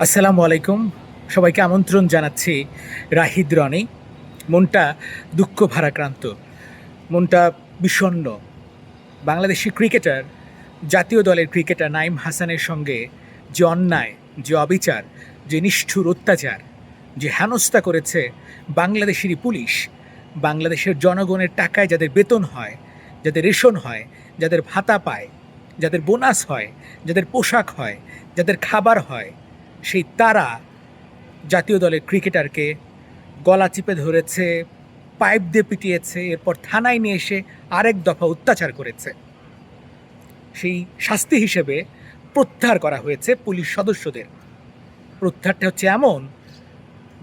আসসালামু আলাইকুম। সবাইকে আমন্ত্রণ জানাচ্ছি রাহিদ রনি। মনটা দুঃখ ভারাক্রান্ত, মনটা বিষণ্ণ। বাংলাদেশি ক্রিকেটার, জাতীয় দলের ক্রিকেটার নাঈম হাসানের সঙ্গে যে অন্যায়, যে অবিচার, যে নিষ্ঠুর অত্যাচার, যে হেনস্থা করেছে বাংলাদেশেরই পুলিশ, বাংলাদেশের জনগণের টাকায় যাদের বেতন হয়, যাদের রেশন হয়, যাদের ভাতা পায়, যাদের বোনাস হয়, যাদের পোশাক হয়, যাদের খাবার হয়, সেই তারা জাতীয় দলের ক্রিকেটারকে গলা চিপে ধরেছে, পাইপ দিয়ে পিটিয়েছে, এরপর থানায় নিয়ে এসে আরেক দফা অত্যাচার করেছে। সেই শাস্তি হিসেবে প্রত্যাহার করা হয়েছে পুলিশ সদস্যদের। প্রত্যাহারটা হচ্ছে এমন,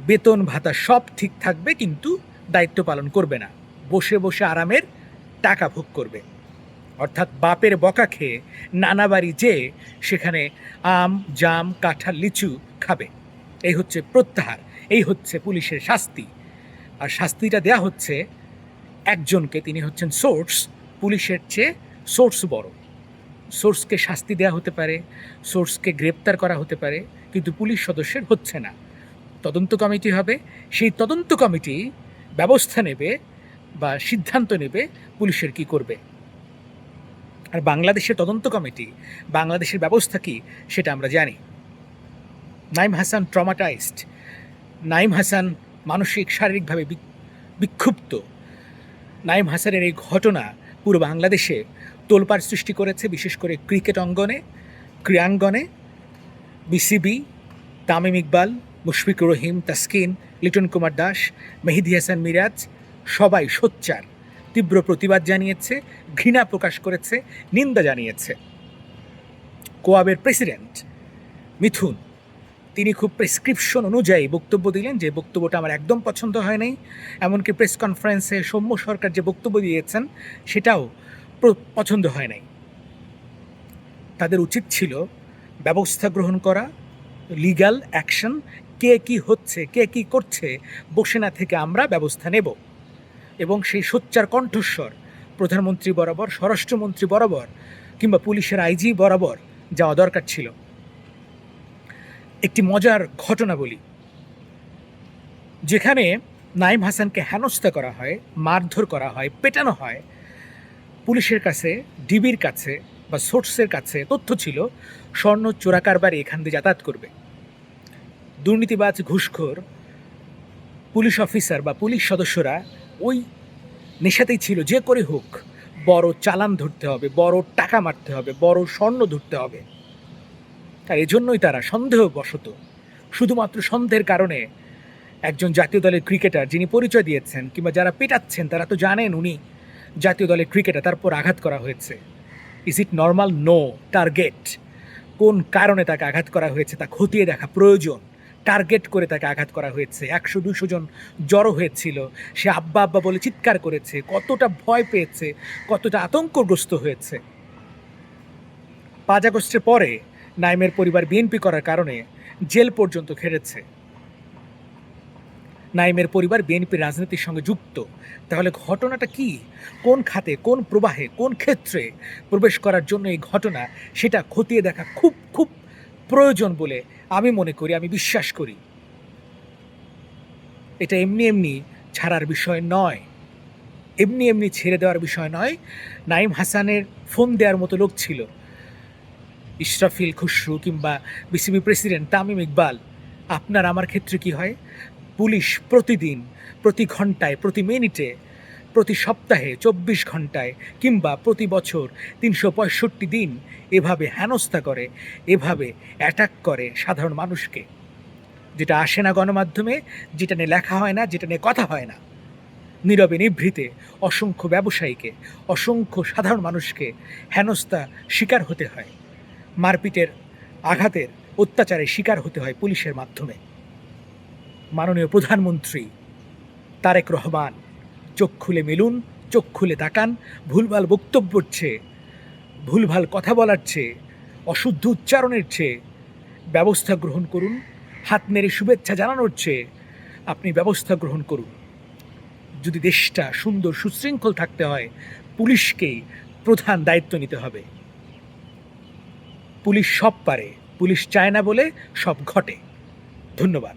বেতন ভাতা সব ঠিক থাকবে, কিন্তু দায়িত্ব পালন করবে না, বসে বসে আরামের টাকা ভোগ করবে। অর্থাৎ বাপের বকা খেয়ে নানা বাড়ি যেয়ে সেখানে আম, জাম, কাঁঠাল, লিচু খাবে। এই হচ্ছে প্রত্যাহার, এই হচ্ছে পুলিশের শাস্তি। আর শাস্তিটা দেয়া হচ্ছে একজনকে, তিনি হচ্ছেন সোর্স। পুলিশের চেয়ে সোর্স বড়। সোর্সকে শাস্তি দেওয়া হতে পারে, সোর্সকে গ্রেপ্তার করা হতে পারে, কিন্তু পুলিশ সদস্যের হচ্ছে না। তদন্ত কমিটি হবে, সেই তদন্ত কমিটি ব্যবস্থা নেবে বা সিদ্ধান্ত নেবে পুলিশের কি করবে। আর বাংলাদেশের তদন্ত কমিটি, বাংলাদেশের ব্যবস্থা কি সেটা আমরা জানি। নাঈম হাসান ট্রমাটাইজড, নাঈম হাসান মানসিক শারীরিকভাবে বিক্ষুব্ধ। নাঈম হাসানের এই ঘটনা পুরো বাংলাদেশে তোলপাড় সৃষ্টি করেছে, বিশেষ করে ক্রিকেট অঙ্গনে, ক্রীড়াঙ্গনে। বিসিবি, তামিম ইকবাল, মুশফিকুর রহিম, তাসকিন, লিটন কুমার দাস, মেহেদী হাসান মিরাজ সবাই সোচ্চার তীব্র প্রতিবাদ জানিয়েছে, ঘৃণা প্রকাশ করেছে, নিন্দা জানিয়েছে। কোয়াবের প্রেসিডেন্ট মিথুন, তিনি খুব প্রেসক্রিপশন অনুযায়ী বক্তব্য দিলেন, যে বক্তব্যটা আমার একদম পছন্দ হয় নাই। এমনকি প্রেস কনফারেন্সে সৌম্য সরকার যে বক্তব্য দিয়েছেন সেটাও পছন্দ হয় নাই। তাদের উচিত ছিল ব্যবস্থা গ্রহণ করা, লিগ্যাল অ্যাকশন। কে কি হচ্ছে, কে কি করছে, বসে না থেকে আমরা ব্যবস্থা নেব। এবং সেই সোচ্চার কণ্ঠস্বর প্রধানমন্ত্রী বরাবর, স্বরাষ্ট্রমন্ত্রী বরাবর, কিংবা পুলিশের আইজি বরাবর যাওয়া দরকার ছিল। একটি মজার ঘটনা বলি। যেখানে নাঈম হাসানকে হেনস্থা করা হয়, মারধর করা হয়, পেটানো হয়, পুলিশের কাছে, ডিবির কাছে বা সোর্সের কাছে তথ্য ছিল স্বর্ণ চোরাকারবারি এখান দিয়ে যাতায়াত করবে। দুর্নীতিবাজ, ঘুষখোর পুলিশ অফিসার বা পুলিশ সদস্যরা ওই নেশাতেই ছিল, যে করে হোক বড় চালান ধরতে হবে, বড় টাকা মারতে হবে, বড় স্বর্ণ ধরতে হবে। আর এজন্যই তারা সন্দেহবশত, শুধুমাত্র সন্দেহের কারণে, একজন জাতীয় দলের ক্রিকেটার যিনি পরিচয় দিয়েছেন, কিংবা যারা পেটাচ্ছেন তারা তো জানেন উনি জাতীয় দলের ক্রিকেটার, তারপর আঘাত করা হয়েছে। Is it normal? No. Target, কোন কারণে তাকে আঘাত করা হয়েছে তা খতিয়ে দেখা প্রয়োজন। টার্গেট করে তাকে আঘাত করা হয়েছে। 100-200 জন জড়ো হয়েছিল, সে আব্বা আব্বা বলে চিৎকার করেছে, কতটা ভয় পেয়েছে, কতটা আতঙ্কগ্রস্ত হয়েছে। 5 আগস্টের পরে নাইমের পরিবার বিএনপি করার কারণে জেল পর্যন্ত খেটেছে। নাইমের পরিবার বিএনপির রাজনীতির সঙ্গে যুক্ত। তাহলে ঘটনাটা কি, কোন খাতে, কোন প্রবাহে, কোন ক্ষেত্রে প্রবেশ করার জন্য এই ঘটনা, সেটা খতিয়ে দেখা খুব খুব প্রয়োজন বলে আমি মনে করি, আমি বিশ্বাস করি। এটা এমনি এমনি ছাড়ার বিষয় নয়, এমনি এমনি ছেড়ে দেওয়ার বিষয় নয়। নাঈম হাসানের ফোন দেওয়ার মতো লোক ছিল ইশরাফিল, খুসরু, কিংবা বিসিবি প্রেসিডেন্ট তামিম ইকবাল। আপনার আমার ক্ষেত্রে কি হয়? পুলিশ প্রতিদিন, প্রতি ঘন্টায়, প্রতি মিনিটে, প্রতি সপ্তাহে 24 ঘন্টায়, কিংবা প্রতি বছর 365 দিন এভাবে হেনস্থা করে, এভাবে অ্যাটাক করে সাধারণ মানুষকে। যেটা আসে না গণমাধ্যমে, যেটা নিয়ে লেখা হয় না, যেটা নিয়ে কথা হয় না, নীরবে নিভৃতে অসংখ্য ব্যবসায়ীকে, অসংখ্য সাধারণ মানুষকে হেনস্থা শিকার হতে হয়, মারপিটের, আঘাতের, অত্যাচারের শিকার হতে হয় পুলিশের মাধ্যমে। মাননীয় প্রধানমন্ত্রী তারেক রহমান, চোখ খুলে মেলুন, চোখ খুলে তাকান। ভুলভাল বক্তব্যর চেয়ে, ভুলভাল কথা বলার চেয়ে, অশুদ্ধ উচ্চারণের চেয়ে ব্যবস্থা গ্রহণ করুন। হাত নেড়ে শুভেচ্ছা জানানোর চেয়ে আপনি ব্যবস্থা গ্রহণ করুন। যদি দেশটা সুন্দর সুশৃঙ্খল থাকতে হয়, পুলিশকেই প্রধান দায়িত্ব নিতে হবে। পুলিশ সব পারে, পুলিশ চায় না বলে সব ঘটে। ধন্যবাদ।